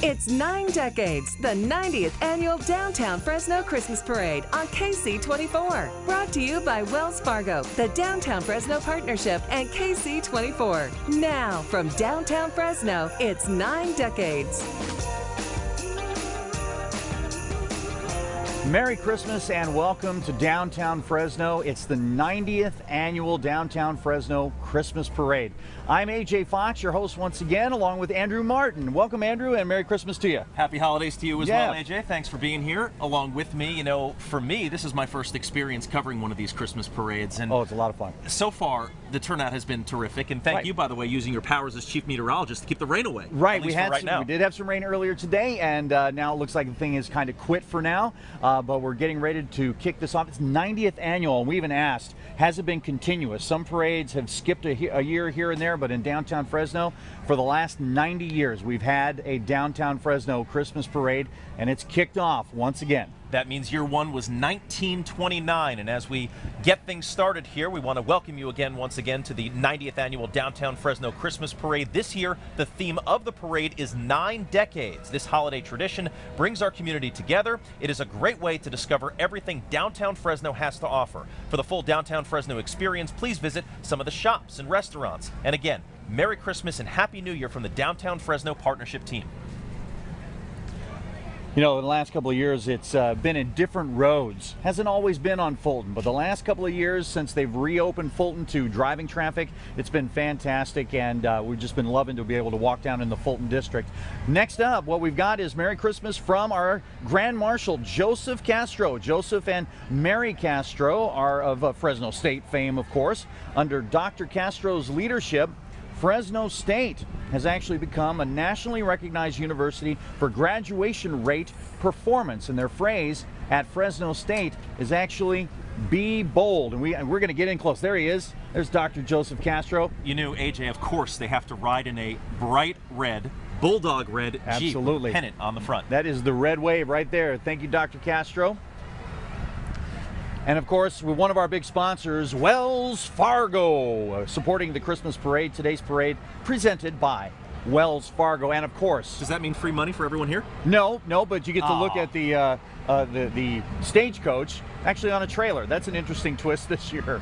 It's 9 decades, the 90th annual Downtown Fresno Christmas Parade on KSEE24. Brought to you by Wells Fargo, the Downtown Fresno Partnership, and KSEE24. Now, from downtown Fresno, it's 9 decades. Merry Christmas and welcome to Downtown Fresno. It's the 90th annual Downtown Fresno Christmas Parade. I'm AJ Fox, your host once again, along with Andrew Martin. Welcome, Andrew, and Merry Christmas to you. Happy holidays to you as well, AJ. Thanks for being here along with me. You know, for me, this is my first experience covering one of these Christmas parades. And oh, it's a lot of fun. So far, the turnout has been terrific. And thank you, by the way, using your powers as chief meteorologist to keep the rain away. Right, we did have some rain earlier today, and now it looks like the thing is kind of quit for now. But we're getting ready to kick this off. It's 90th annual, and we even asked, has it been continuous? Some parades have skipped a year here and there, but in downtown Fresno, for the last 90 years, we've had a downtown Fresno Christmas parade, and it's kicked off once again. That means year one was 1929, and as we get things started here, we want to welcome you again, once again, to the 90th annual Downtown Fresno Christmas Parade. This year, the theme of the parade is 9 decades. This holiday tradition brings our community together. It is a great way to discover everything downtown Fresno has to offer. For the full downtown Fresno experience, please visit some of the shops and restaurants. And again, Merry Christmas and Happy New Year from the Downtown Fresno Partnership Team. You know, in the last couple of years, it's been in different roads. Hasn't always been on Fulton, but the last couple of years since they've reopened Fulton to driving traffic, it's been fantastic, and we've just been loving to be able to walk down in the Fulton district. Next up, what we've got is Merry Christmas from our Grand Marshal, Joseph Castro. Joseph and Mary Castro are of Fresno State fame, of course. Under Dr. Castro's leadership, Fresno State has actually become a nationally recognized university for graduation rate performance, and their phrase at Fresno State is actually "be bold." And we're going to get in close. There he is. There's Dr. Joseph Castro. You knew, AJ, of course they have to ride in a bright red, bulldog red Jeep with a pennant on the front. That is the red wave right there. Thank you, Dr. Castro. And of course, with one of our big sponsors, Wells Fargo, supporting the Christmas parade. Today's parade presented by Wells Fargo, and of course, does that mean free money for everyone here? No, but you get to look at the stagecoach actually on a trailer. That's an interesting twist this year.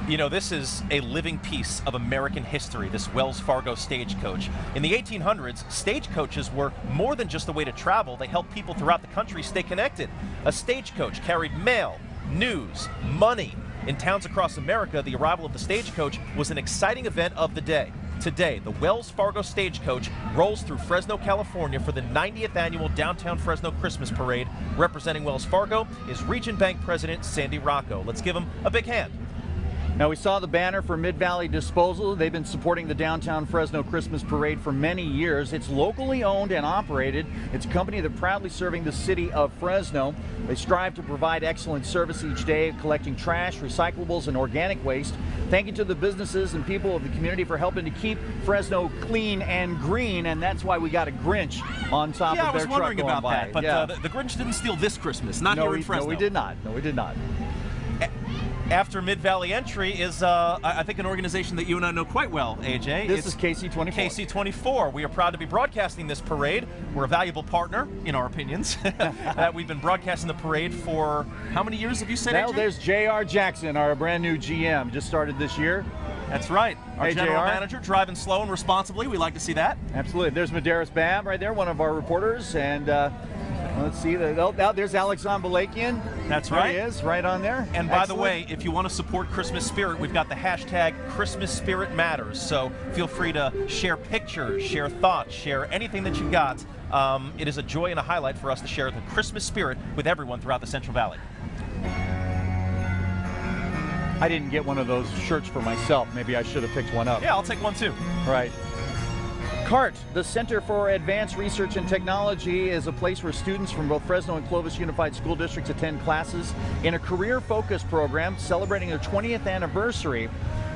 You know, this is a living piece of American history, this Wells Fargo stagecoach. In the 1800s, stagecoaches were more than just a way to travel. They helped people throughout the country stay connected. A stagecoach carried mail, news, money. In towns across America, the arrival of the stagecoach was an exciting event of the day. Today, the Wells Fargo stagecoach rolls through Fresno, California for the 90th annual Downtown Fresno Christmas Parade. Representing Wells Fargo is Region Bank President Sandy Rocco. Let's give him a big hand. Now, we saw the banner for Mid-Valley Disposal. They've been supporting the Downtown Fresno Christmas Parade for many years. It's locally owned and operated. It's a company that proudly serving the city of Fresno. They strive to provide excellent service each day, collecting trash, recyclables, and organic waste. Thank you to the businesses and people of the community for helping to keep Fresno clean and green, and that's why we got a Grinch on top of their truck going by. Yeah, I was wondering about that, but the Grinch didn't steal this Christmas, not here in Fresno. No, we did not. No, we did not. After Mid-Valley Entry is, I think, an organization that you and I know quite well, AJ. This is KSEE24. KSEE24. We are proud to be broadcasting this parade. We're a valuable partner, in our opinions. We've been broadcasting the parade for how many years have you said, AJ? Now there's J.R. Jackson, our brand new GM, just started this year. That's right. Our general manager, driving slow and responsibly. We like to see that. Absolutely. There's Medeiros Babb right there, one of our reporters, and let's see. There's Alex Balakian. That's right. There he is, right on there. And by the way, if you want to support Christmas Spirit, we've got the hashtag Christmas Spirit Matters. So feel free to share pictures, share thoughts, share anything that you got. It is a joy and a highlight for us to share the Christmas spirit with everyone throughout the Central Valley. I didn't get one of those shirts for myself. Maybe I should have picked one up. Yeah, I'll take one too. Right. CART, the Center for Advanced Research and Technology, is a place where students from both Fresno and Clovis Unified School Districts attend classes in a career-focused program celebrating their 20th anniversary.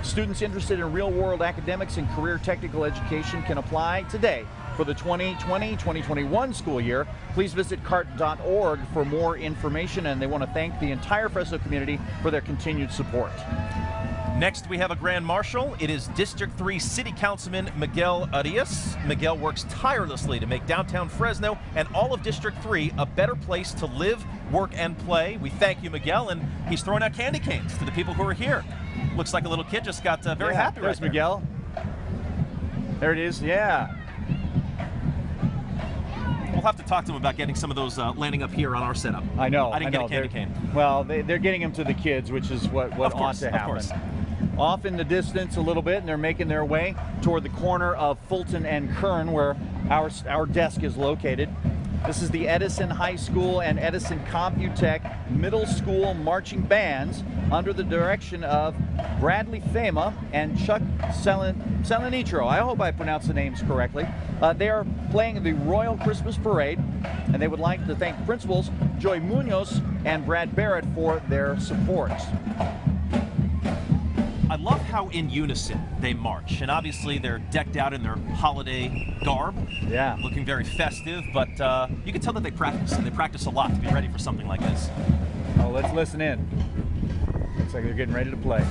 Students interested in real-world academics and career technical education can apply today for the 2020-2021 school year. Please visit cart.org for more information, and they want to thank the entire Fresno community for their continued support. Next, we have a Grand Marshal. It is District 3 City Councilman Miguel Arias. Miguel works tirelessly to make downtown Fresno and all of District 3 a better place to live, work, and play. We thank you, Miguel, and he's throwing out candy canes to the people who are here. Looks like a little kid just got very happy right there. Miguel. There it is, yeah. We'll have to talk to him about getting some of those landing up here on our setup. I know. I didn't get a candy cane. Well, they're getting them to the kids, which is what ought to happen. Of course. Off in the distance a little bit, and they're making their way toward the corner of Fulton and Kern, where our desk is located. This is the Edison High School and Edison Computech Middle School marching bands under the direction of Bradley Fema and Chuck Selenitro. I hope I pronounced the names correctly. They are playing the Royal Christmas Parade, and they would like to thank principals Joy Munoz and Brad Barrett for their support. I love how in unison they march, and obviously they're decked out in their holiday garb. Yeah. Looking very festive, but you can tell that they practice, and they practice a lot to be ready for something like this. Oh, let's listen in. Looks like they're getting ready to play.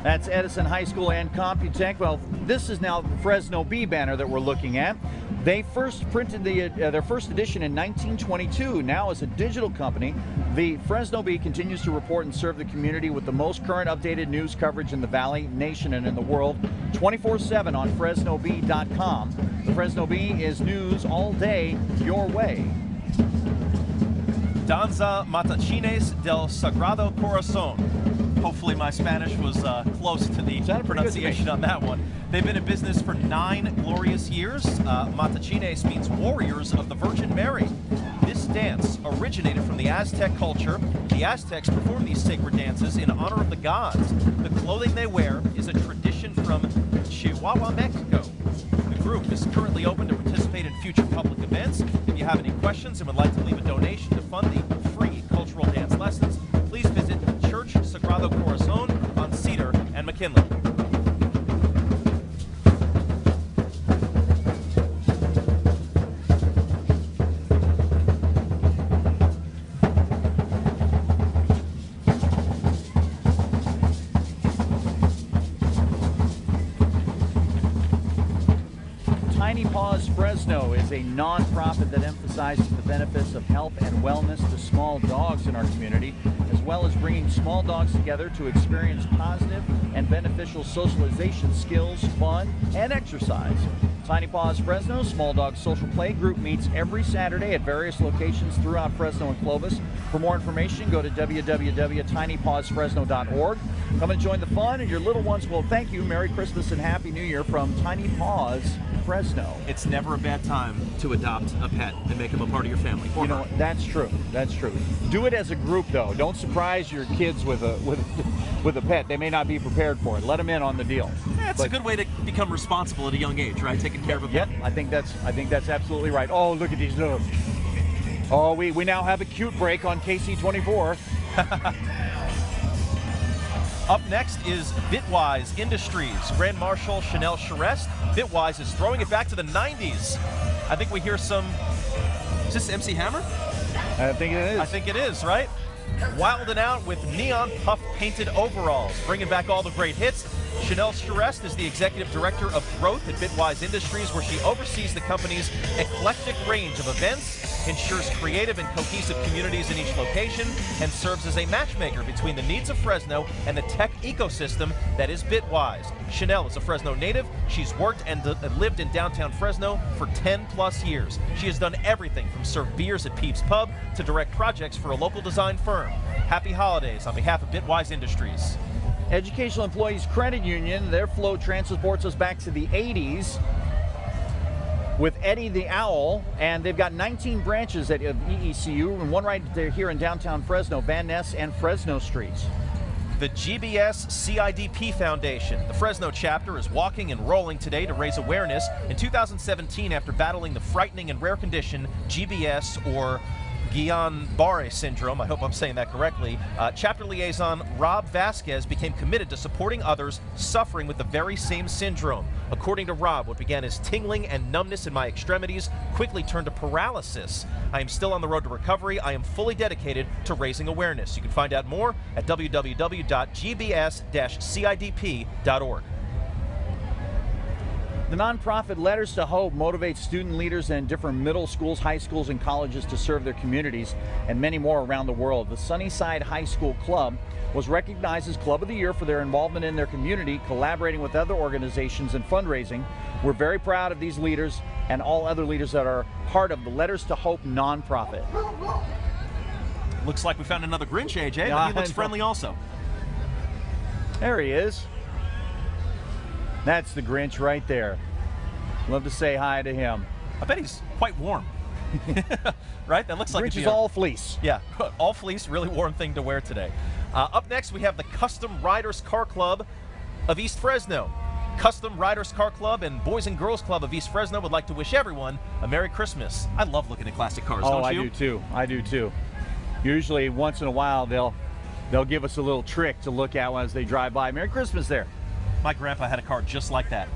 That's Edison High School and Computech. Well, this is now the Fresno Bee banner that we're looking at. They first printed their first edition in 1922. Now, as a digital company, the Fresno Bee continues to report and serve the community with the most current updated news coverage in the Valley, nation, and in the world, 24/7 on FresnoBee.com. The Fresno Bee is news all day, your way. DANZA MATACHINES del SEGRADO CORAZON. Hopefully my Spanish was close to the pronunciation on that one. They've been in business for 9 glorious years. Matachines means warriors of the Virgin Mary. This dance originated from the Aztec culture. The Aztecs performed these sacred dances in honor of the gods. The clothing they wear is a tradition from Chihuahua, Mexico. The group is currently open to participate in future public events. If you have any questions and would like to leave a donation to fund the free cultural dance lessons, please visit Church Sagrado Corazon on Cedar and McKinley. Tiny Paws Fresno is a non-profit that emphasizes the benefits of health and wellness to small dogs in our community, as well as bringing small dogs together to experience positive and beneficial socialization skills, fun, and exercise. Tiny Paws Fresno Small Dog Social Play Group meets every Saturday at various locations throughout Fresno and Clovis. For more information, go to www.tinypawsfresno.org. Come and join the fun, and your little ones will thank you. Merry Christmas and Happy New Year from Tiny Paws Fresno. It's never a bad time to adopt a pet and make them a part of your family. You know, that's true. That's true. Do it as a group, though. Don't surprise your kids with a pet. They may not be prepared for it. Let them in on the deal. Yeah, it's a good way to become responsible at a young age, right? Taking care of a pet. Yep, I think that's absolutely right. Oh, look at these little. Oh, we now have a cute break on KSEE24. Up next is Bitwise Industries. Grand Marshal Chanel Charest. Bitwise is throwing it back to the 90s. I think we hear some. Is this MC Hammer? I think it is. I think it is, right? Wilding out with neon puff painted overalls, bringing back all the great hits. Chanel Charest is the executive director of growth at Bitwise Industries, where she oversees the company's eclectic range of events, ensures creative and cohesive communities in each location, and serves as a matchmaker between the needs of Fresno and the tech ecosystem that is Bitwise. Chanel is a Fresno native. She's worked and lived in downtown Fresno for 10+ years. She has done everything from serve beers at Peeps Pub to direct projects for a local design firm. Happy holidays on behalf of Bitwise Industries. Educational Employees Credit Union, their flow transports us back to the 80s with Eddie the Owl, and they've got 19 branches at EECU, and one right there here in downtown Fresno, Van Ness and Fresno Streets. The GBS CIDP Foundation, the Fresno chapter, is walking and rolling today to raise awareness. In 2017, after battling the frightening and rare condition GBS, or Guillain-Barré syndrome, I hope I'm saying that correctly, chapter liaison Rob Vasquez became committed to supporting others suffering with the very same syndrome. According to Rob, what began as tingling and numbness in my extremities quickly turned to paralysis. I am still on the road to recovery. I am fully dedicated to raising awareness. You can find out more at www.gbs-cidp.org. The nonprofit Letters to Hope motivates student leaders in different middle schools, high schools, and colleges to serve their communities and many more around the world. The Sunnyside High School Club was recognized as Club of the Year for their involvement in their community, collaborating with other organizations and fundraising. We're very proud of these leaders and all other leaders that are part of the Letters to Hope nonprofit. Looks like we found another Grinch, AJ, but he looks friendly also. There he is. That's the Grinch right there. Love to say hi to him. I bet he's quite warm. Right? That looks like Grinch is all fleece. Yeah, all fleece, really warm thing to wear today. Up next, we have the Custom Riders Car Club of East Fresno. Custom Riders Car Club and Boys and Girls Club of East Fresno would like to wish everyone a Merry Christmas. I love looking at classic cars, don't you? I do too. I do too. Usually, once in a while, they'll give us a little trick to look at as they drive by. Merry Christmas there. My grandpa had a car just like that.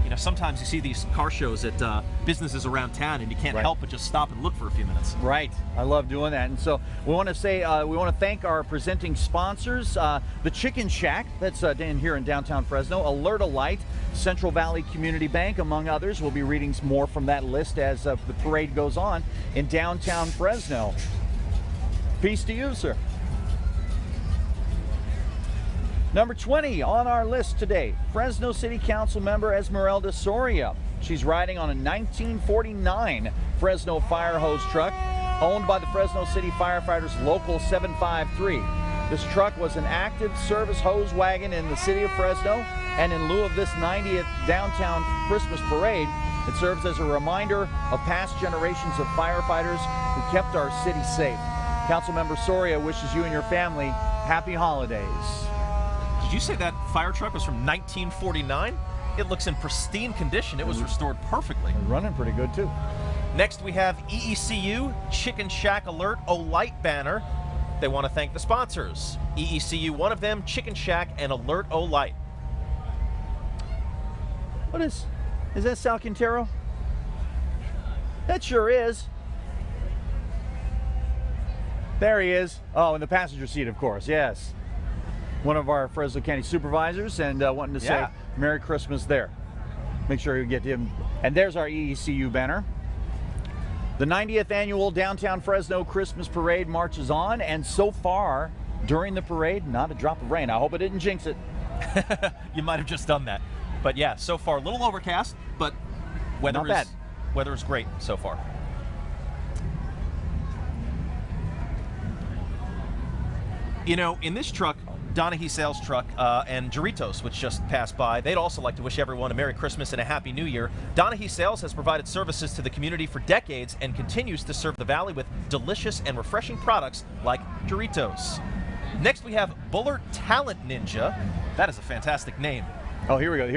You know, sometimes you see these car shows at businesses around town and you can't help but just stop and look for a few minutes. Right. I love doing that. And so we want to say, we want to thank our presenting sponsors, the Chicken Shack, that's here in downtown Fresno, Alert Light, Central Valley Community Bank, among others. We'll be reading more from that list as the parade goes on in downtown Fresno. Peace to you, sir. Number 20 on our list today, Fresno City Council member Esmeralda Soria. She's riding on a 1949 Fresno fire hose truck owned by the Fresno City Firefighters Local 753. This truck was an active service hose wagon in the city of Fresno, and in lieu of this 90th downtown Christmas parade, it serves as a reminder of past generations of firefighters who kept our city safe. Councilmember Soria wishes you and your family happy holidays. Did you say that fire truck was from 1949? It looks in pristine condition. It was restored perfectly. Running pretty good too. Next we have EECU Chicken Shack Alert O-Light banner. They want to thank the sponsors. EECU, one of them, Chicken Shack and Alert O-Light. What is that Sal Quintero? That sure is. There he is. Oh, in the passenger seat, of course, yes. One of our Fresno County supervisors, and wanting to say Merry Christmas there. Make sure you get him. And there's our EECU banner. The 90th annual Downtown Fresno Christmas Parade marches on, and so far during the parade, not a drop of rain. I hope I didn't jinx it. You might have just done that. But yeah, so far a little overcast, but weather is great so far. You know, in this truck, Donahue Sales truck and Doritos, which just passed by, they'd also like to wish everyone a Merry Christmas and a Happy New Year. Donahue Sales has provided services to the community for decades and continues to serve the Valley with delicious and refreshing products like Doritos. Next we have Bullard Talent Ninja. That is a fantastic name. Oh, here we go.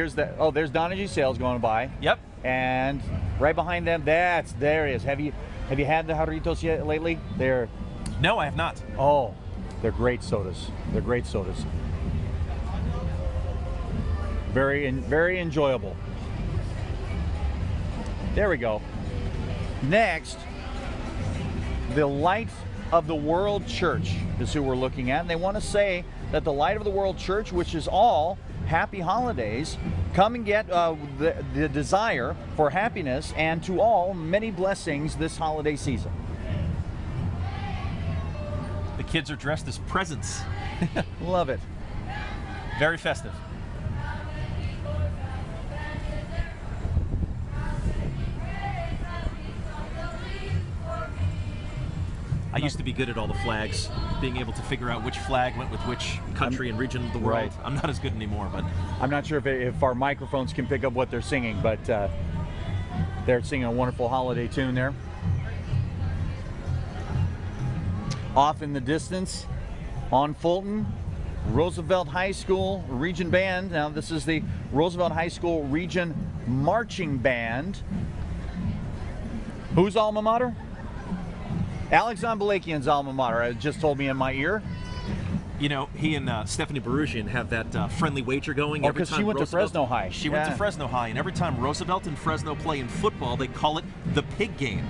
There's Donahue Sales going by. Yep. And right behind them, there he is. Have you had the Doritos yet lately? No, I have not. Oh. They're great sodas. They're great sodas. Very enjoyable. There we go. Next, the Light of the World Church is who we're looking at. And they want to say that the Light of the World Church, which is all happy holidays, come and get the desire for happiness and to all many blessings this holiday season. The kids are dressed as presents. Love it. Very festive. I used to be good at all the flags, being able to figure out which flag went with which country and region of the world. Right. I'm not as good anymore, but I'm not sure if our microphones can pick up what they're singing, but they're singing a wonderful holiday tune there. Off in the distance, on Fulton, Roosevelt High School Region Band. Now this is the Roosevelt High School Region Marching Band. Whose alma mater? Alex Balakian's alma mater, just told me in my ear. You know, he and Stephanie Barugian have that friendly wager going. Oh, because she went to Fresno High. She went to Fresno High, and every time Roosevelt and Fresno play in football, they call it the pig game.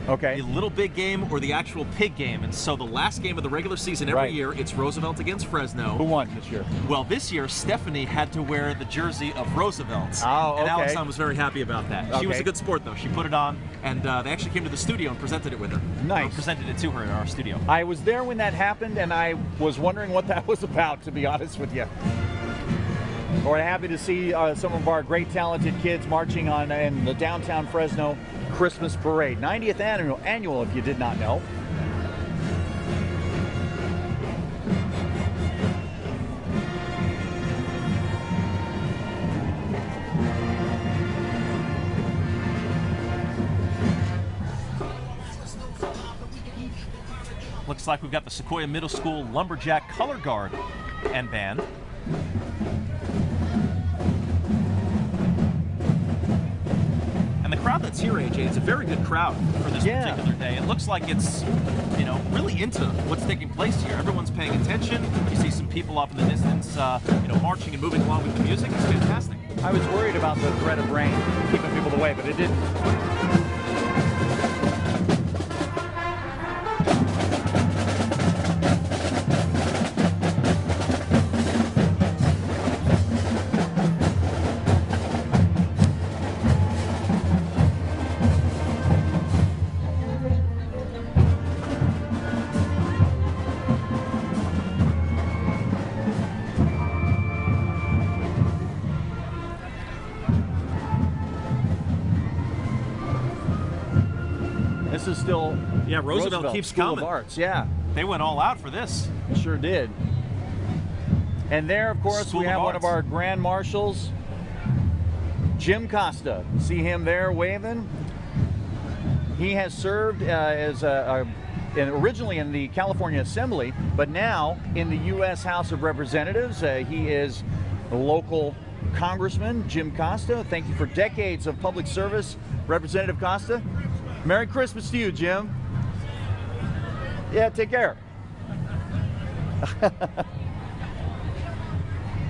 Okay. The little big game or the actual pig game. And so the last game of the regular season every year, it's Roosevelt against Fresno. Who won this year? Well, this year, Stephanie had to wear the jersey of Roosevelt. Oh, okay. And Alexandre was very happy about that. She was a good sport, though. She put it on, and they actually came to the studio and presented it with her. Nice. Or presented it to her in our studio. I was there when that happened, and I was wondering what that was about, to be honest with you. We're happy to see some of our great talented kids marching on in the downtown Fresno Christmas Parade. 90th annual, if you did not know. Looks like we've got the Sequoia Middle School Lumberjack Color Guard and Band. And the crowd that's here, AJ, it's a very good crowd for this particular day. It looks like it's, you know, really into what's taking place here. Everyone's paying attention. You see some people off in the distance, you know, marching and moving along with the music. It's fantastic. I was worried about the threat of rain keeping people away, but it didn't. This is still Roosevelt keeps School coming. of Arts. Yeah, they went all out for this. Sure did. And there, of course, we have one of our grand marshals, Jim Costa. See him there waving? He has served as originally in the California Assembly, but now in the U.S. House of Representatives. He is a local congressman, Jim Costa. Thank you for decades of public service, Representative Costa. Merry Christmas to you, Jim. Yeah, take care.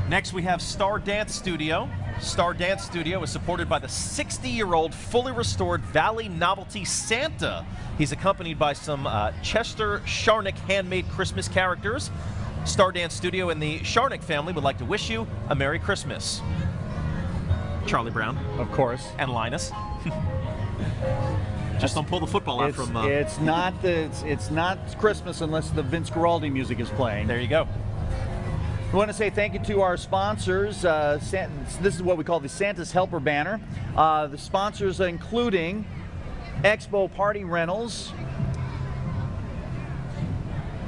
Next, we have Star Dance Studio. Star Dance Studio is supported by the 60-year-old fully restored Valley Novelty Santa. He's accompanied by some Chester Sharnick handmade Christmas characters. Star Dance Studio and the Sharnick family would like to wish you a Merry Christmas. Charlie Brown. Of course. And Linus. Just don't pull the football out from... It's not Christmas unless the Vince Guaraldi music is playing. There you go. We want to say thank you to our sponsors. This is what we call the Santa's Helper banner. The sponsors including Expo Party Rentals,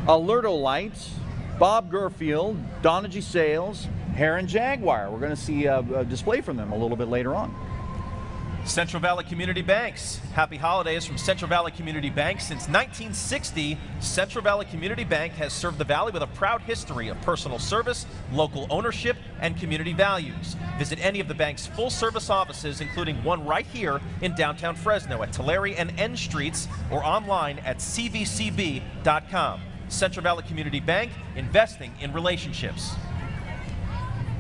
Alerto Lights, Bob Gurfield, Donagy Sales, Heron Jaguar. We're going to see a display from them a little bit later on. Central Valley Community Banks. Happy holidays from Central Valley Community Bank. Since 1960, Central Valley Community Bank has served the Valley with a proud history of personal service, local ownership, and community values. Visit any of the bank's full-service offices, including one right here in downtown Fresno at Tulare and N Streets, or online at cvcb.com. Central Valley Community Bank, investing in relationships.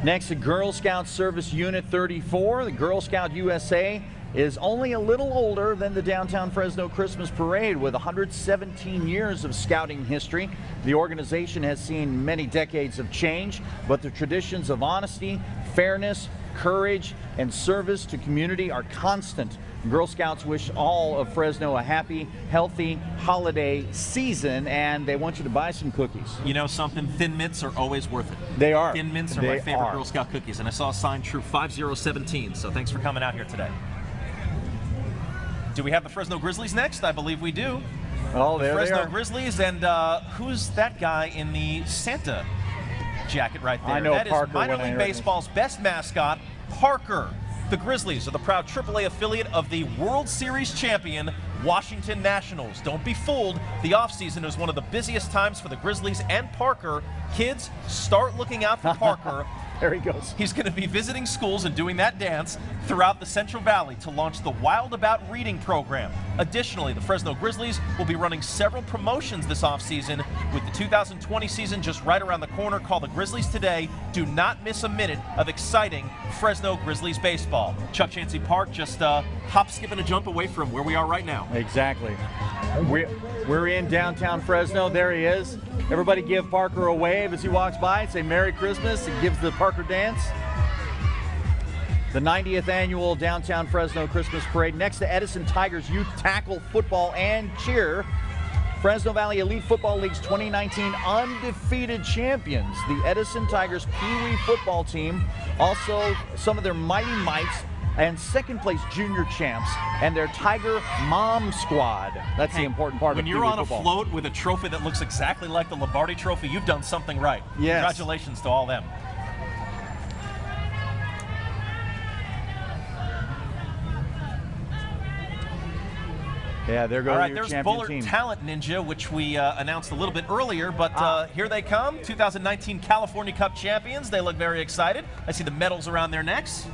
Next, the Girl Scout Service Unit 34. The Girl Scout USA is only a little older than the downtown Fresno Christmas Parade with 117 years of scouting history. The organization has seen many decades of change, but the traditions of honesty, fairness, courage, and service to community are constant. Girl Scouts wish all of Fresno a happy, healthy holiday season, and they want you to buy some cookies. You know something? Thin Mints are always worth it. They are. Thin Mints are my favorite Girl Scout cookies, and I saw a sign Troop 5017, so thanks for coming out here today. Do we have the Fresno Grizzlies next? I believe we do. Oh, there they are. Fresno Grizzlies, and who's that guy in the Santa jacket right there? I know that Parker. Is Minor League Baseball's best mascot, Parker. The Grizzlies are the proud AAA affiliate of the World Series champion, Washington Nationals. Don't be fooled. The offseason is one of the busiest times for the Grizzlies and Parker. Kids, start looking out for Parker. There he goes. He's going to be visiting schools and doing that dance throughout the Central Valley to launch the Wild About Reading program. Additionally, the Fresno Grizzlies will be running several promotions this offseason with the 2020 season just right around the corner. Call the Grizzlies today. Do not miss a minute of exciting Fresno Grizzlies baseball. Chuck Chansey Park just hop, skip, and a jump away from where we are right now. Exactly. We're in downtown Fresno. There he is. Everybody give Parker a wave as he walks by. Say Merry Christmas. He gives the Parker dance. The 90th annual Downtown Fresno Christmas Parade next to Edison Tigers Youth Tackle Football and Cheer. Fresno Valley Elite Football League's 2019 undefeated champions, the Edison Tigers Pee Wee football team. Also, some of their Mighty Mites and second place junior champs and their Tiger Mom Squad. That's the important part of when you're on a float with a trophy that looks exactly like the Lombardi Trophy, you've done something right. Yes. Congratulations to all them. Yeah, there goes all right, your there's champion Bullard team. Talent Ninja, which we announced a little bit earlier, but here they come, 2019 California Cup champions. They look very excited. I see the medals around their necks.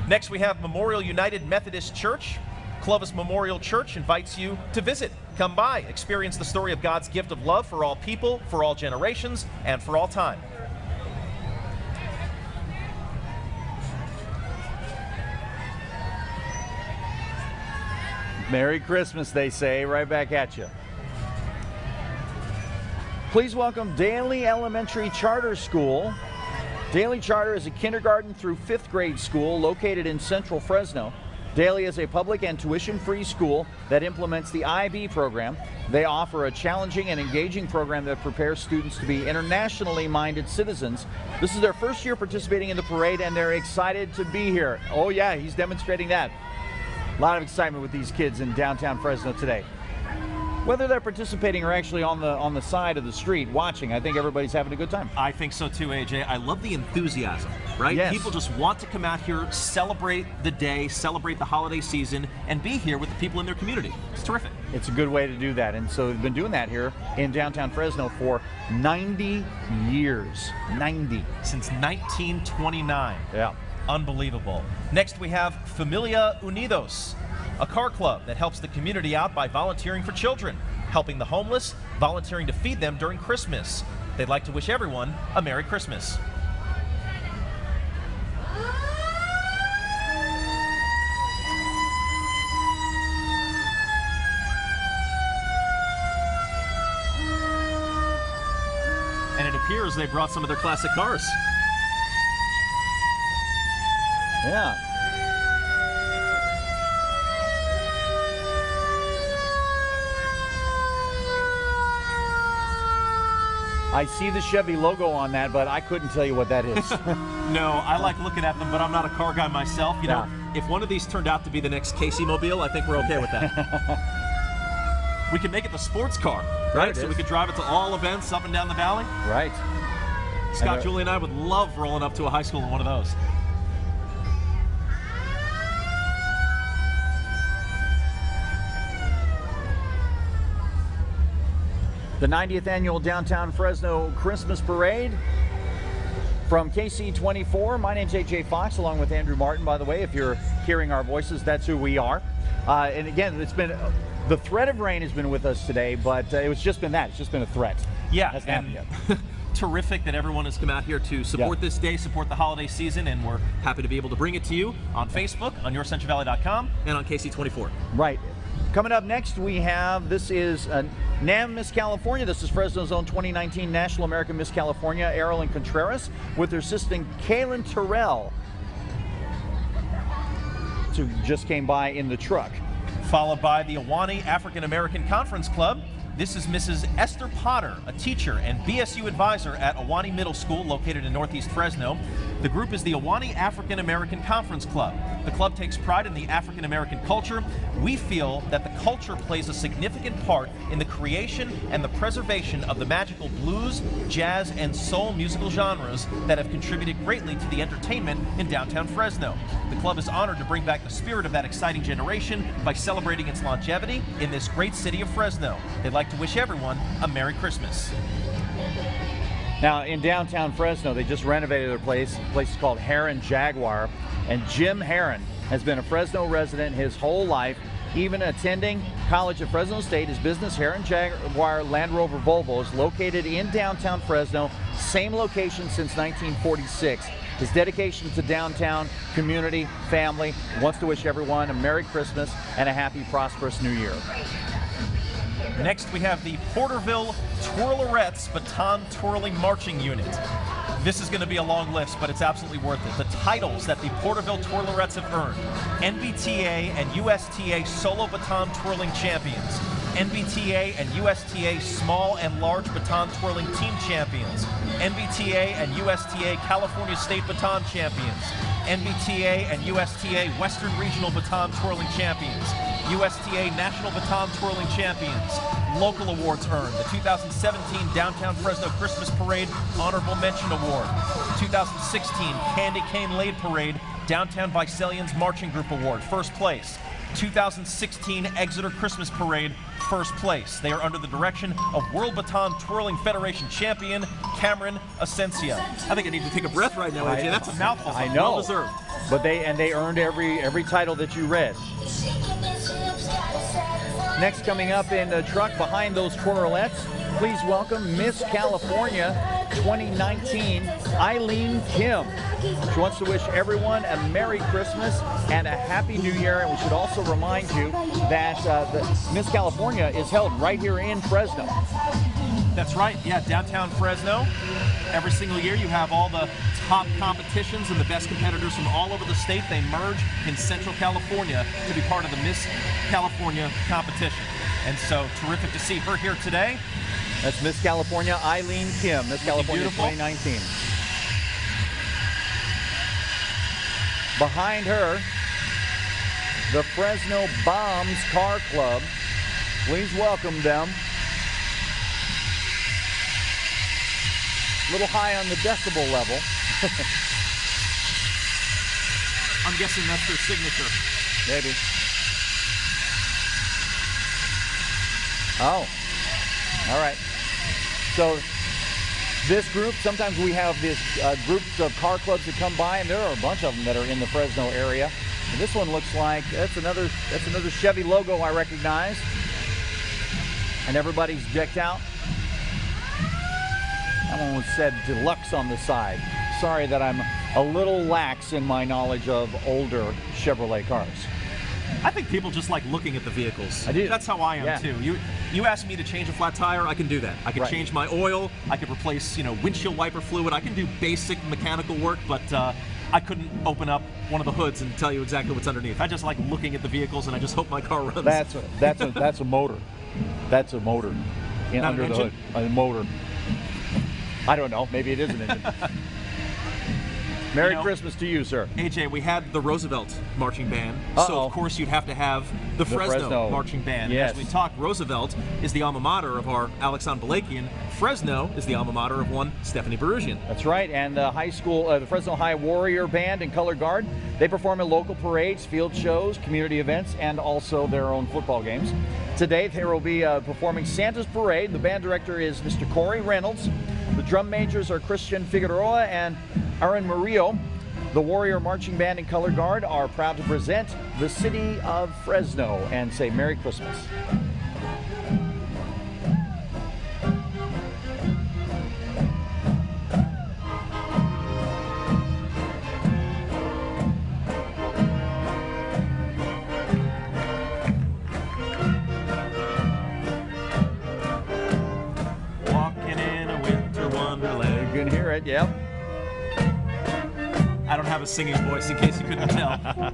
Next, we have Memorial United Methodist Church. Clovis Memorial Church invites you to visit. Come by, experience the story of God's gift of love for all people, for all generations, and for all time. Merry Christmas, they say, right back at you. Please welcome Daly Elementary Charter School. Daly Charter is a kindergarten through 5th grade school located in central Fresno. Daly is a public and tuition-free school that implements the IB program. They offer a challenging and engaging program that prepares students to be internationally minded citizens. This is their first year participating in the parade, and they're excited to be here. Oh yeah, he's demonstrating that. A lot of excitement with these kids in downtown Fresno today. Whether they're participating or actually on the side of the street watching, I think everybody's having a good time. I think so too, AJ. I love the enthusiasm, right? Yes. People just want to come out here, celebrate the day, celebrate the holiday season, and be here with the people in their community. It's terrific. It's a good way to do that, and so we've been doing that here in downtown Fresno for 90 years. 90. Since 1929. Yeah. Unbelievable. Next we have Familia Unidos, a car club that helps the community out by volunteering for children, helping the homeless, volunteering to feed them during Christmas. They'd like to wish everyone a Merry Christmas. And it appears they brought some of their classic cars. Yeah. I see the Chevy logo on that, but I couldn't tell you what that is. No, I like looking at them, but I'm not a car guy myself. You know, if one of these turned out to be the next KSEE Mobile, I think we're okay with that. We can make it the sports car, right? So we could drive it to all events up and down the valley. Right. Scott, Julie, and I would love rolling up to a high school in one of those. The 90th annual Downtown Fresno Christmas Parade from KSEE24. My name's AJ Fox, along with Andrew Martin, by the way. If you're hearing our voices, that's who we are. And again, it's been the threat of rain has been with us today, but it's just been that. It's just been a threat. Yeah, hasn't happened yet. Terrific that everyone has come out here to support this day, support the holiday season, and we're happy to be able to bring it to you on Facebook, on YourCentralValley.com, and on KSEE24. Right. Coming up next, we have, this is NAM Miss California. This is Fresno's own 2019 National American Miss California, Erilyn Contreras, with her assistant Kaylin Terrell, who just came by in the truck. Followed by the AHWAHNEE African American Conference Club. This is Mrs. Esther Potter, a teacher and BSU advisor at AHWAHNEE Middle School located in Northeast Fresno. The group is the AHWAHNEE African American Conference Club. The club takes pride in the African American culture. We feel that the culture plays a significant part in the creation and the preservation of the magical blues, jazz, and soul musical genres that have contributed greatly to the entertainment in downtown Fresno. The club is honored to bring back the spirit of that exciting generation by celebrating its longevity in this great city of Fresno. They'd like to wish everyone a Merry Christmas. Now, in downtown Fresno, they just renovated their place. The place is called Heron Jaguar, and Jim Heron has been a Fresno resident his whole life, even attending college at Fresno State. His business, Heron Jaguar Land Rover Volvo, is located in downtown Fresno, same location since 1946. His dedication to downtown, community, family, wants to wish everyone a Merry Christmas and a happy, prosperous New Year. Next, we have the Porterville Twirlerettes Baton Twirling Marching Unit. This is going to be a long list, but it's absolutely worth it. The titles that the Porterville Twirlerettes have earned: NBTA and USTA Solo Baton Twirling Champions, NBTA and USTA Small and Large Baton Twirling Team Champions, NBTA and USTA California State Baton Champions, NBTA and USTA Western Regional Baton Twirling Champions, USTA National Baton Twirling Champions. Local awards earned: the 2017 Downtown Fresno Christmas Parade Honorable Mention Award, 2016 Candy Cane Laid Parade Downtown Visalians Marching Group Award, first place, 2016 Exeter Christmas Parade, first place. They are under the direction of World Baton Twirling Federation champion Cameron Asencia. I think I need to take a breath right now, AJ. That's a mouthful. I know. Well deserved. But they earned every title that you read. Next, coming up in the truck behind those twirlettes, please welcome Miss California 2019, Eileen Kim. She wants to wish everyone a Merry Christmas and a Happy New Year. And we should also remind you that the Miss California is held right here in Fresno. That's right, yeah, downtown Fresno. Every single year you have all the top competitions and the best competitors from all over the state. They merge in Central California to be part of the Miss California competition. And so terrific to see her here today. That's Miss California, Eileen Kim, Miss California 2019. Behind her, the Fresno Bombs Car Club. Please welcome them. A little high on the decibel level. I'm guessing that's their signature. Maybe. Oh, all right. So this group, sometimes we have this groups of car clubs that come by, and there are a bunch of them that are in the Fresno area. And this one looks like that's another Chevy logo I recognize. And everybody's decked out. That one was said deluxe on the side. Sorry that I'm a little lax in my knowledge of older Chevrolet cars. I think people just like looking at the vehicles. I do. That's how I am, yeah. too. You ask me to change a flat tire, I can do that. I can Right. change my oil, I could replace, windshield wiper fluid. I can do basic mechanical work, but I couldn't open up one of the hoods and tell you exactly what's underneath. I just like looking at the vehicles, and I just hope my car runs. That's a motor. That's a motor under the hood. A motor. I don't know. Maybe it is an engine. Merry Christmas to you, sir. AJ, we had the Roosevelt marching band, so of course you'd have to have the Fresno marching band. Yes. As we talk, Roosevelt is the alma mater of our Alexandre Balakian. Fresno is the alma mater of one Stephanie Berusian. That's right, and the high school, the Fresno High Warrior Band and Color Guard, they perform in local parades, field shows, community events, and also their own football games. Today, they will be performing Santa's Parade. The band director is Mr. Corey Reynolds. The drum majors are Christian Figueroa and Aaron Murillo. The Warrior Marching Band and Color Guard are proud to present the city of Fresno and say Merry Christmas. Walking in a winter wonderland. You can hear it, yep. I don't have a singing voice, in case you couldn't tell,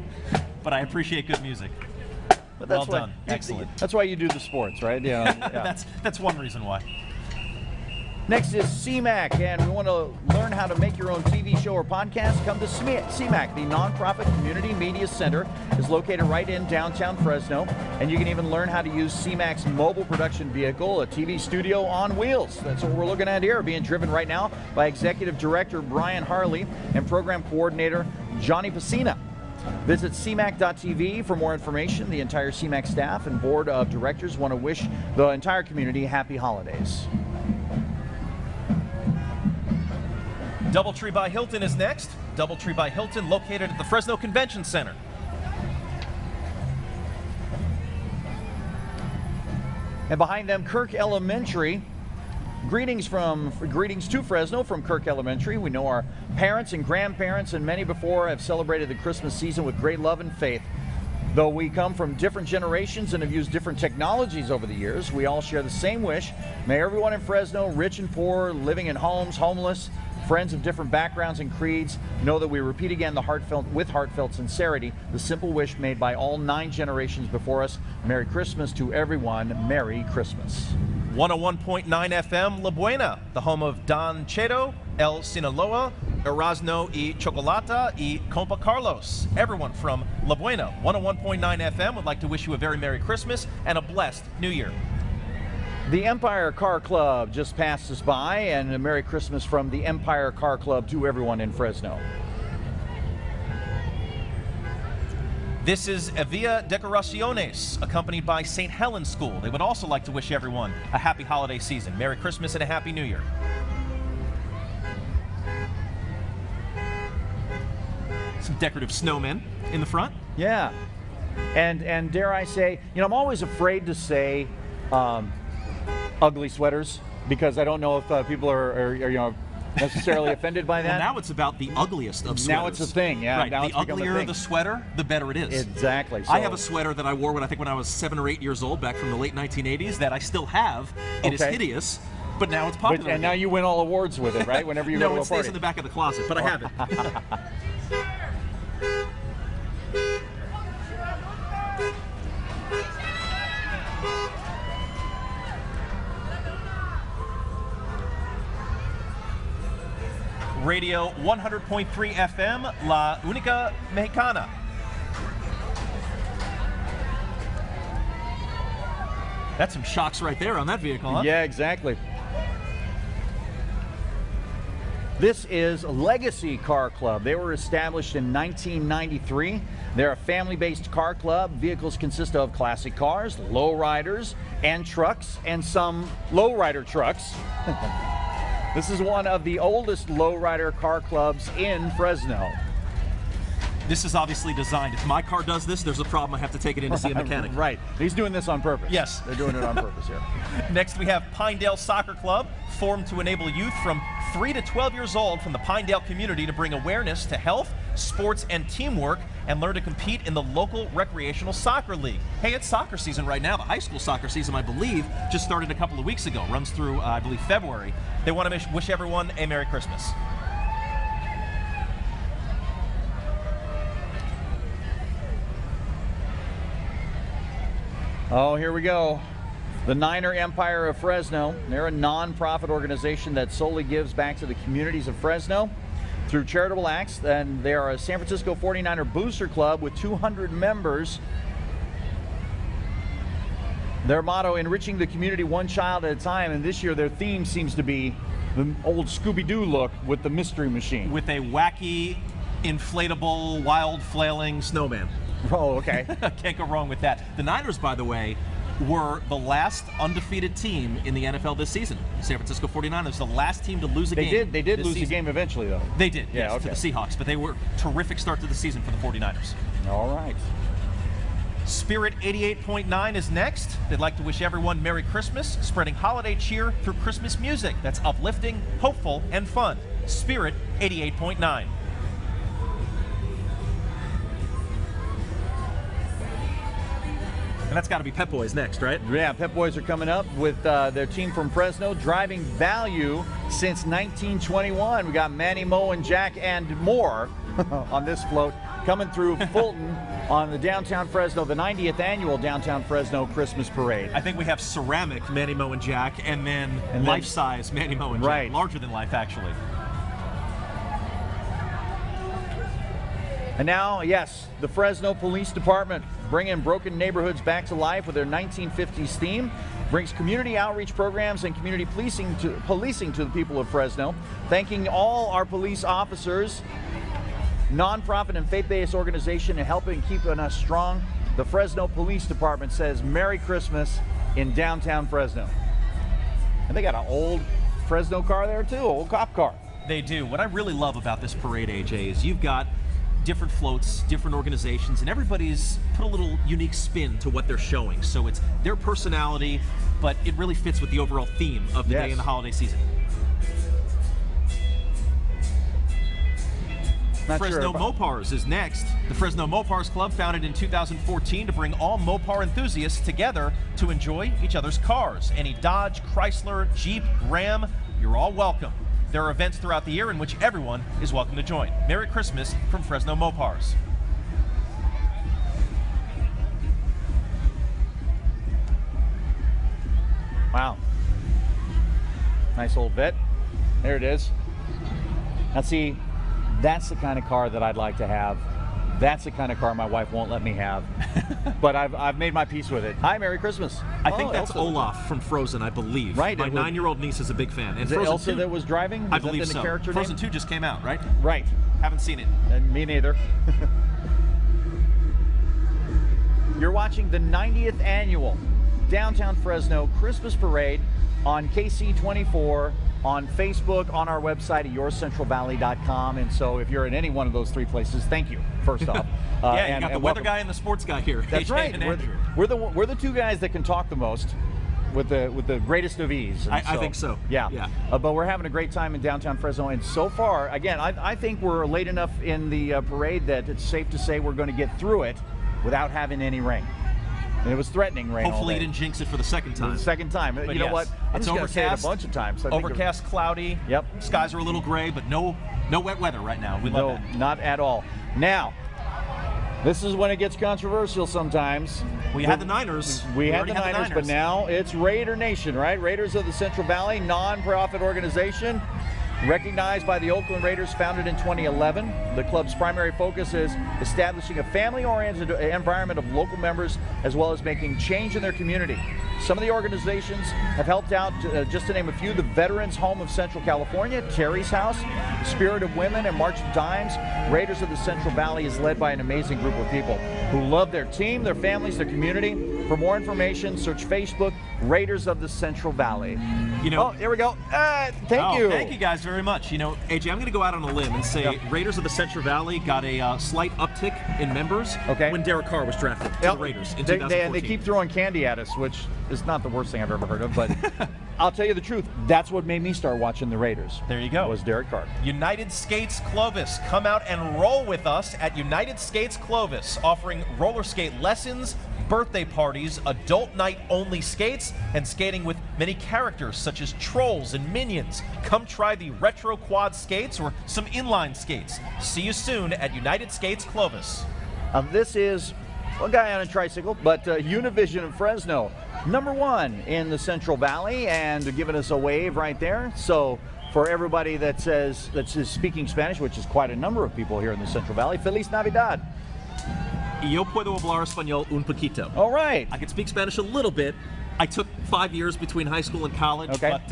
but I appreciate good music. But Well done. Excellent. That's why you do the sports, right? Yeah. That's one reason why. Next is CMAC, and we want to learn how to make your own TV show or podcast. Come to CMAC, the nonprofit community media center, is located right in downtown Fresno, and you can even learn how to use CMAC's mobile production vehicle, a TV studio on wheels. That's what we're looking at here, being driven right now by Executive Director Brian Harley and Program Coordinator Johnny Pacina. Visit CMAC.tv for more information. The entire CMAC staff and board of directors want to wish the entire community happy holidays. DoubleTree by Hilton is next. DoubleTree by Hilton, located at the Fresno Convention Center. And behind them, Kirk Elementary. Greetings to Fresno from Kirk Elementary. We know our parents and grandparents and many before have celebrated the Christmas season with great love and faith. Though we come from different generations and have used different technologies over the years, we all share the same wish. May everyone in Fresno, rich and poor, living in homes, homeless, friends of different backgrounds and creeds, know that we repeat again with heartfelt sincerity the simple wish made by all 9 generations before us. Merry Christmas to everyone. Merry Christmas. 101.9 FM La Buena, the home of Don Cheto, El Sinaloa, Erasno y Chocolata y Compa Carlos. Everyone from La Buena, 101.9 FM would like to wish you a very Merry Christmas and a blessed New Year. The Empire Car Club just passed us by, and a Merry Christmas from the Empire Car Club to everyone in Fresno. This is Via Decoraciones, accompanied by St. Helens School. They would also like to wish everyone a happy holiday season. Merry Christmas and a Happy New Year. Some decorative snowmen in the front. Yeah, and dare I say, you know, I'm always afraid to say ugly sweaters because I don't know if people are you know, necessarily offended by that. Well, now it's about the ugliest of sweaters. Now it's a thing, yeah. Right. Now the uglier the sweater, the better it is. Exactly. So I have a sweater that I wore when I was 7 or 8 years old, back from the late 1980s, that I still have. It is hideous, but now it's popular. And now you win all awards with it, right? Whenever you go to a party. No, it stays in the back of the closet, but I have it. Radio 100.3 FM, La Única Mexicana. That's some shocks right there on that vehicle, huh? Yeah, exactly. This is Legacy Car Club. They were established in 1993. They're a family-based car club. Vehicles consist of classic cars, lowriders, and trucks, and some lowrider trucks. This is one of the oldest lowrider car clubs in Fresno. This is obviously designed. If my car does this, there's a problem. I have to take it in to see a mechanic. Right. He's doing this on purpose. Yes. They're doing it on purpose here. Next, we have Pinedale Soccer Club, formed to enable youth from 3 to 12 years old from the Pinedale community to bring awareness to health, sports, and teamwork, and learn to compete in the local recreational soccer league. Hey, it's soccer season right now. The high school soccer season, I believe, just started a couple of weeks ago. Runs through, I believe, February. They want to wish everyone a Merry Christmas. Oh, here we go. The Niner Empire of Fresno. They're a non-profit organization that solely gives back to the communities of Fresno through charitable acts, and they are a San Francisco 49er booster club with 200 members. Their motto, enriching the community one child at a time, and this year their theme seems to be the old Scooby-Doo look with the mystery machine. With a wacky, inflatable, wild, flailing snowman. Oh, okay. Can't go wrong with that. The Niners, by the way, were the last undefeated team in the NFL this season. San Francisco 49ers, the last team to lose a game. They did lose a game eventually, though. They did, yeah, yes, okay. to the Seahawks, but they were a terrific start to the season for the 49ers. All right. Spirit 88.9 is next. They'd like to wish everyone Merry Christmas, spreading holiday cheer through Christmas music that's uplifting, hopeful, and fun. Spirit 88.9. And that's got to be Pep Boys next, right? Yeah, Pep Boys are coming up with their team from Fresno, driving value since 1921. We got Manny, Mo, and Jack, and more on this float coming through Fulton on the downtown Fresno, the 90th annual downtown Fresno Christmas Parade. I think we have ceramic Manny, Mo, and Jack, and then life-size Manny, Mo, and Jack. Right. Larger than life, actually. And now, yes, the Fresno Police Department bringing broken neighborhoods back to life with their 1950s theme, brings community outreach programs and community policing to the people of Fresno. Thanking all our police officers, nonprofit and faith-based organization, and helping keeping us strong. The Fresno Police Department says Merry Christmas in downtown Fresno. And they got an old Fresno car there too, old cop car. They do. What I really love about this parade, AJ, is you've got different floats, different organizations, and everybody's put a little unique spin to what they're showing. So it's their personality, but it really fits with the overall theme of the day in the holiday season. Fresno MOPARS is next. The Fresno MOPARS Club, founded in 2014 to bring all Mopar enthusiasts together to enjoy each other's cars. Any Dodge, Chrysler, Jeep, Ram, you're all welcome. There are events throughout the year in which everyone is welcome to join. Merry Christmas from Fresno MOPARS. Wow. Nice old vet. There it is. Now see, that's the kind of car that I'd like to have. That's the kind of car my wife won't let me have. But I've made my peace with it. Hi, Merry Christmas. I think that's Olaf from Frozen, I believe. Right. My 9-year-old niece is a big fan. And is it Elsa 2, that was driving? I believe so. Character Frozen name? 2 just came out, right? Right. Haven't seen it. Me neither. You're watching the 90th annual Downtown Fresno Christmas Parade on KSEE24, on Facebook, on our website at yourcentralvalley.com. And so if you're in any one of those three places, thank you, first off. Yeah, you got the weather guy and the sports guy here. That's AJ right. and Andrew. We're the two guys that can talk the most with the greatest of ease. And I think so. Yeah. But we're having a great time in downtown Fresno. And so far, again, I think we're late enough in the parade that it's safe to say we're going to get through it without having any rain. And it was threatening rain. Hopefully you didn't jinx it for the second time. The second time. But you know what? I'm it's just going to say it a overcast, bunch of times. Overcast, cloudy. Yep. Skies are a little gray, but no wet weather right now. We love that. No, not at all. Now, this is when it gets controversial sometimes. We had the Niners. We had the Niners, but now it's Raider Nation, right? Raiders of the Central Valley, non-profit organization, recognized by the Oakland Raiders, founded in 2011. The club's primary focus is establishing a family-oriented environment of local members, as well as making change in their community. Some of the organizations have helped out, just to name a few, the Veterans Home of Central California, Terry's House, Spirit of Women, and March of Dimes. Raiders of the Central Valley is led by an amazing group of people who love their team, their families, their community. For more information, search Facebook, Raiders of the Central Valley. You know, oh, here we go. Thank you. Thank you guys very much. You know, AJ, I'm going to go out on a limb and say Raiders of the Central Valley got a slight uptick in members when Derek Carr was drafted to the Raiders in 2014. They keep throwing candy at us, which is not the worst thing I've ever heard of, but I'll tell you the truth. That's what made me start watching the Raiders. There you go. Was Derek Carr. United Skates Clovis. Come out and roll with us at United Skates Clovis, offering roller skate lessons, birthday parties, adult night only skates, and skating with many characters such as trolls and minions. Come try the retro quad skates or some inline skates. See you soon at United Skates Clovis. This is a guy on a tricycle, but Univision of Fresno, #1 in the Central Valley, and giving us a wave right there. So for everybody that's speaking Spanish, which is quite a number of people here in the Central Valley, Feliz Navidad. Yo puedo hablar español un poquito. All right. I can speak Spanish a little bit. I took 5 years between high school and college, but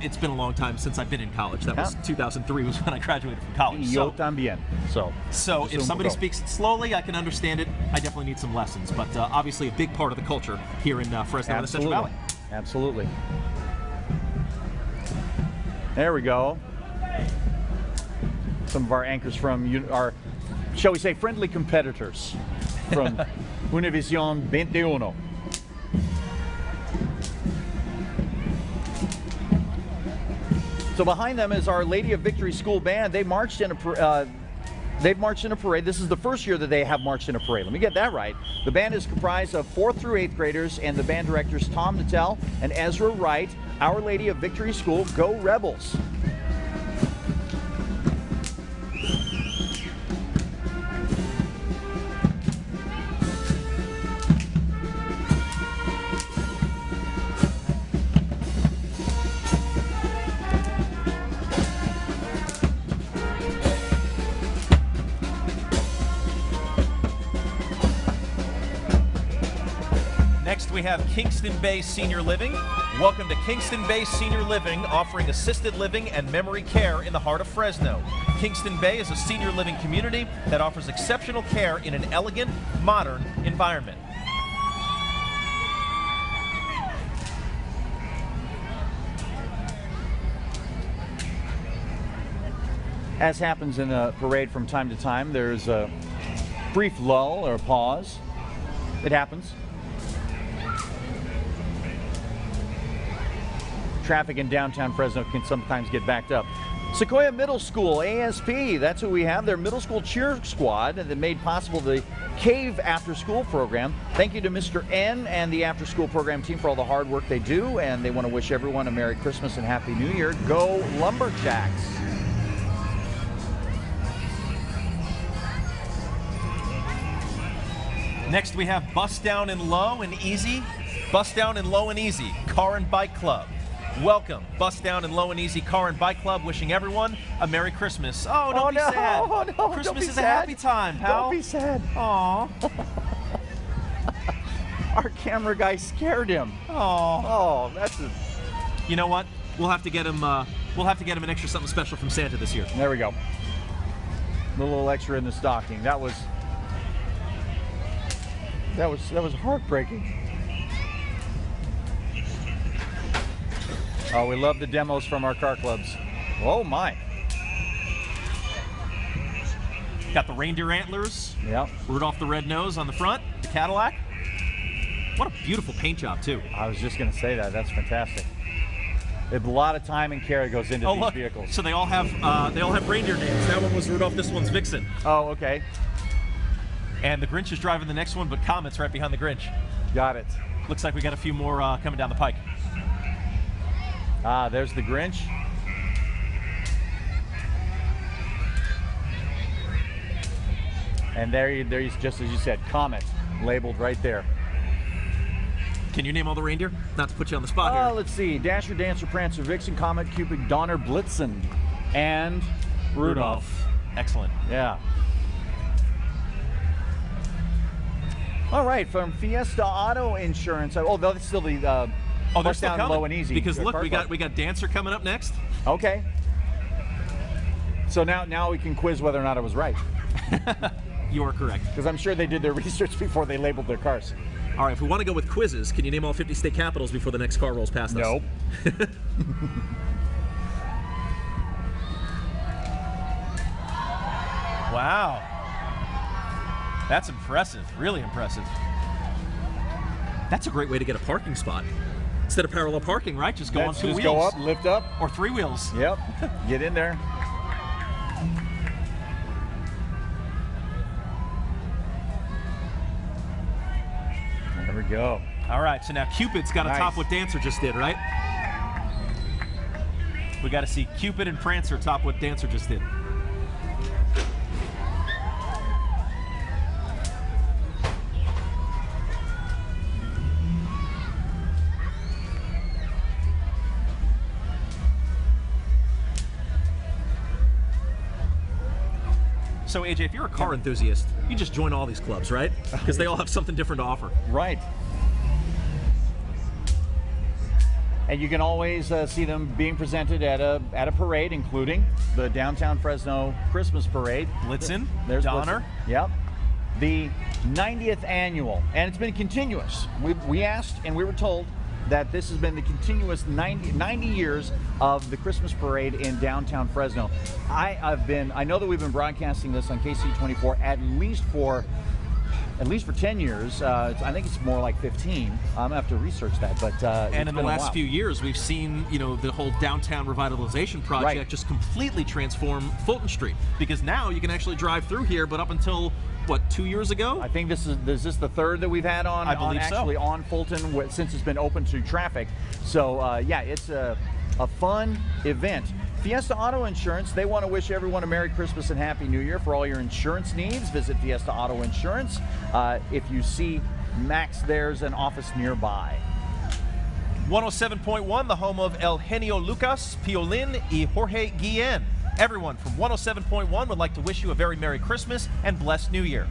it's been a long time since I've been in college. That was 2003 was when I graduated from college. Yo también. So if somebody speaks it slowly, I can understand it. I definitely need some lessons, but obviously a big part of the culture here in Fresno and the Central Valley. Absolutely. There we go. Some of our anchors from our, shall we say, friendly competitors from Univision 21. So behind them is Our Lady of Victory School Band. They marched in a parade. This is the first year that they have marched in a parade. Let me get that right. The band is comprised of 4th through 8th graders, and the band directors Tom Nattell and Ezra Wright. Our Lady of Victory School, go Rebels! Next, we have Kingston Bay Senior Living. Welcome to Kingston Bay Senior Living, offering assisted living and memory care in the heart of Fresno. Kingston Bay is a senior living community that offers exceptional care in an elegant, modern environment. As happens in a parade from time to time, there's a brief lull or pause. It happens. Traffic in downtown Fresno can sometimes get backed up. Sequoia Middle School, ASP, that's who we have. Their middle school cheer squad that made possible the Cave After School program. Thank you to Mr. N and the After School program team for all the hard work they do, and they want to wish everyone a Merry Christmas and Happy New Year. Go Lumberjacks! Next we have Bust Down and Low and Easy. Bust Down and Low and Easy, Car and Bike Club. Welcome, Bust Down and Low and Easy Car and Bike Club, wishing everyone a Merry Christmas. Oh, don't be sad. Oh, no, Christmas is sad. a happy time, pal. Don't be sad. Aw. Our camera guy scared him. Aw. Oh, that's a... You know what? We'll have to get him. We'll have to get him an extra something special from Santa this year. There we go. A little extra in the stocking. That was heartbreaking. Oh, we love the demos from our car clubs. Oh my. Got the reindeer antlers. Yeah. Rudolph the Red Nose on the front, the Cadillac. What a beautiful paint job too. I was just gonna say that. That's fantastic. A lot of time and care goes into these vehicles. So they all have reindeer names. That one was Rudolph, this one's Vixen. Oh, okay. And the Grinch is driving the next one, but Comet's right behind the Grinch. Got it. Looks like we got a few more coming down the pike. Ah, there's the Grinch. And there he's, just as you said, Comet, labeled right there. Can you name all the reindeer? Not to put you on the spot here. Let's see. Dasher, Dancer, Prancer, Vixen, Comet, Cupid, Donner, Blitzen, and Rudolph. Excellent. Yeah. All right, from Fiesta Auto Insurance. Oh, that's still the they're Bust still Down coming. Low and Easy. Because look, car we club. got Dancer coming up next. Okay. So now we can quiz whether or not I was right. You are correct. Because I'm sure they did their research before they labeled their cars. All right, if we want to go with quizzes, can you name all 50 state capitals before the next car rolls past us? Nope. Wow. That's impressive, really impressive. That's a great way to get a parking spot. Instead of parallel parking, right? Just go on two just wheels. go up, lift up. Or three wheels. Yep. Get in there. There we go. All right, so now Cupid's got to top what Dancer just did, right? We got to see Cupid and Prancer top what Dancer just did. So AJ, if you're a car enthusiast, you just join all these clubs, right? Because they all have something different to offer. Right. And you can always see them being presented at a parade, including the downtown Fresno Christmas Parade. Blitzen, there's Donner. Blitzen. Yep. The 90th annual, and it's been continuous. We asked and we were told that this has been the continuous 90 years of the Christmas parade in downtown Fresno. I know that we've been broadcasting this on KSEE24 at least for 10 years. I think it's more like 15. I'm gonna have to research that, but and in the last few years, we've seen the whole downtown revitalization project just completely transform Fulton Street, because now you can actually drive through here. But up until what, 2 years ago? I think this is the third that we've had on. I believe actually on Fulton since it's been open to traffic. So yeah, it's a fun event. Fiesta Auto Insurance, they want to wish everyone a Merry Christmas and Happy New Year. For all your insurance needs, visit Fiesta Auto Insurance. If you see Max, there's an office nearby. 107.1, the home of El Genio Lucas, Piolín, y Jorge Guillen. Everyone from 107.1 would like to wish you a very Merry Christmas and blessed New Year.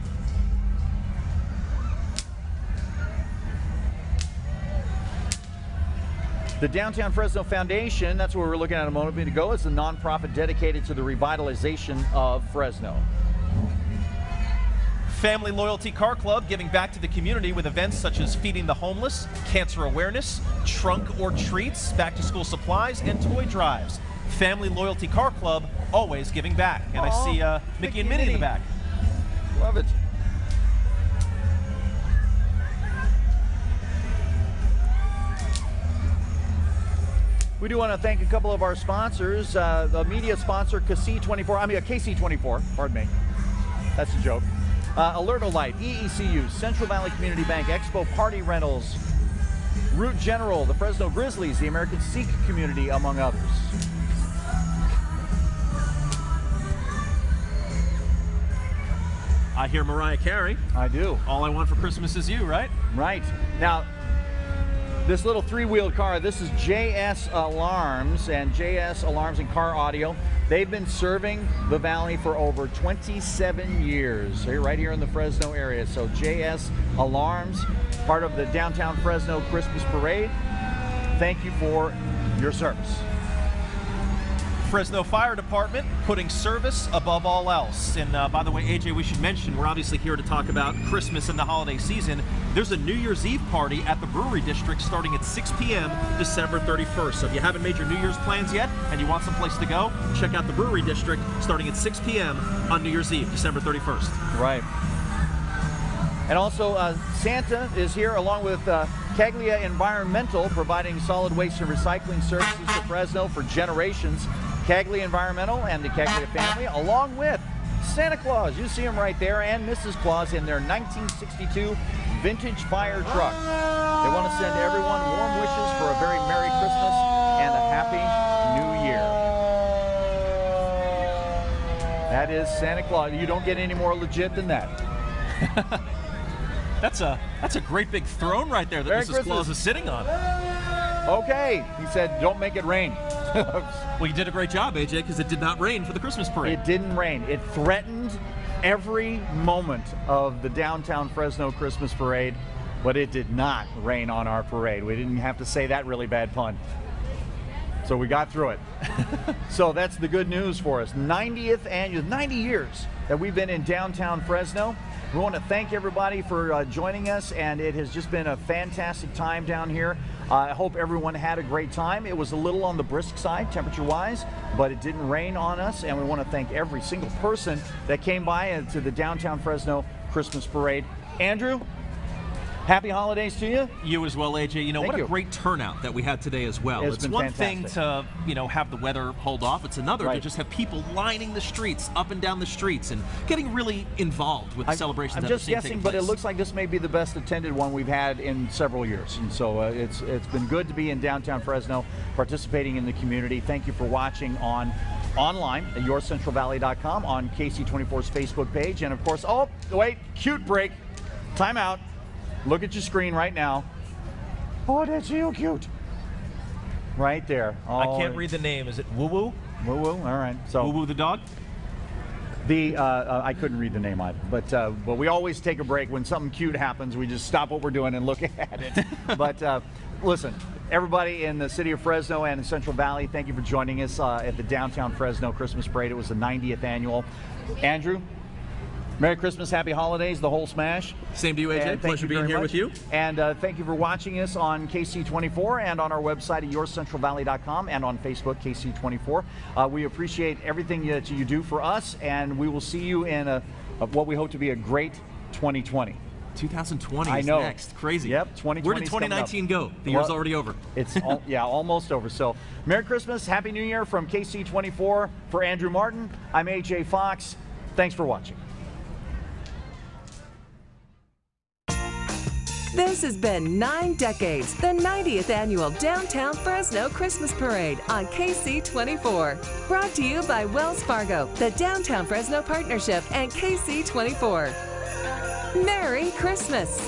The Downtown Fresno Foundation, that's what we were looking at a moment ago, is a nonprofit dedicated to the revitalization of Fresno. Family Loyalty Car Club, giving back to the community with events such as feeding the homeless, cancer awareness, trunk or treats, back to school supplies, and toy drives. Family Loyalty Car Club, always giving back. And I see Mickey and Minnie in the back. Love it. We do want to thank a couple of our sponsors. The media sponsor, KSEE24, pardon me. That's a joke. Alertolite, EECU, Central Valley Community Bank, Expo Party Rentals, Route General, the Fresno Grizzlies, the American Sikh community, among others. I hear Mariah Carey. I do. All I Want for Christmas Is You, right? Right. Now, this little three-wheeled car, this is JS Alarms, and JS Alarms and Car Audio. They've been serving the Valley for over 27 years. They're right here in the Fresno area. So JS Alarms, part of the Downtown Fresno Christmas Parade. Thank you for your service. Fresno Fire Department putting service above all else. And by the way, AJ, we should mention, we're obviously here to talk about Christmas and the holiday season. There's a New Year's Eve party at the Brewery District starting at 6 p.m. December 31st. So if you haven't made your New Year's plans yet and you want some place to go, check out the Brewery District starting at 6 p.m. on New Year's Eve, December 31st. Right. And also, Santa is here along with Caglia Environmental, providing solid waste and recycling services to Fresno for generations. Caglia Environmental and the Caglia family, along with Santa Claus. You see him right there, and Mrs. Claus in their 1962 vintage fire truck. They want to send everyone warm wishes for a very Merry Christmas and a Happy New Year. That is Santa Claus. You don't get any more legit than that. That's a great big throne right there that Merry Mrs. Christmas. Claus is sitting on. Okay, he said, don't make it rain. Well, you did a great job, AJ, because it did not rain for the Christmas parade. It didn't rain. It threatened every moment of the downtown Fresno Christmas parade, but it did not rain on our parade. We didn't have to say that really bad pun. So we got through it. So that's the good news for us. 90th annual, 90 years that we've been in downtown Fresno. We want to thank everybody for joining us, and it has just been a fantastic time down here. I hope everyone had a great time. It was a little on the brisk side, temperature-wise, but it didn't rain on us, and we want to thank every single person that came by to the Downtown Fresno Christmas Parade. Andrew, happy holidays to you. You as well, AJ. You know, what a great turnout that we had today as well. It's one thing to, you know, have the weather hold off. It's another to just have people lining the streets, up and down the streets, and getting really involved with the celebrations. I'm just guessing, but it looks like this may be the best attended one we've had in several years. And so it's been good to be in downtown Fresno, participating in the community. Thank you for watching online at yourcentralvalley.com, on KSEE24's Facebook page, and of course, oh, wait, cute break, time out. Look at your screen right now. Oh, that's so cute. Right there. Oh, I can't read the name. Is it Woo Woo? Woo Woo. All right. So Woo Woo the dog. I couldn't read the name either. But we always take a break when something cute happens. We just stop what we're doing and look at it. But listen, everybody in the city of Fresno and in Central Valley, thank you for joining us at the Downtown Fresno Christmas Parade. It was the 90th annual. Andrew, Merry Christmas, Happy Holidays, the whole smash. Same to you, AJ. Pleasure being here with you. And thank you for watching us on KSEE24 and on our website at yourcentralvalley.com and on Facebook, KSEE24. We appreciate everything that you do for us, and we will see you in what we hope to be a great 2020. 2020 is next. Crazy. Yep, 2020. Where did 2019 go? The year's already over. It's almost over. So Merry Christmas, Happy New Year from KSEE24. For Andrew Martin, I'm AJ Fox. Thanks for watching. This has been 9 decades, the 90th annual Downtown Fresno Christmas Parade on KSEE24. Brought to you by Wells Fargo, the Downtown Fresno Partnership, and KSEE24. Merry Christmas!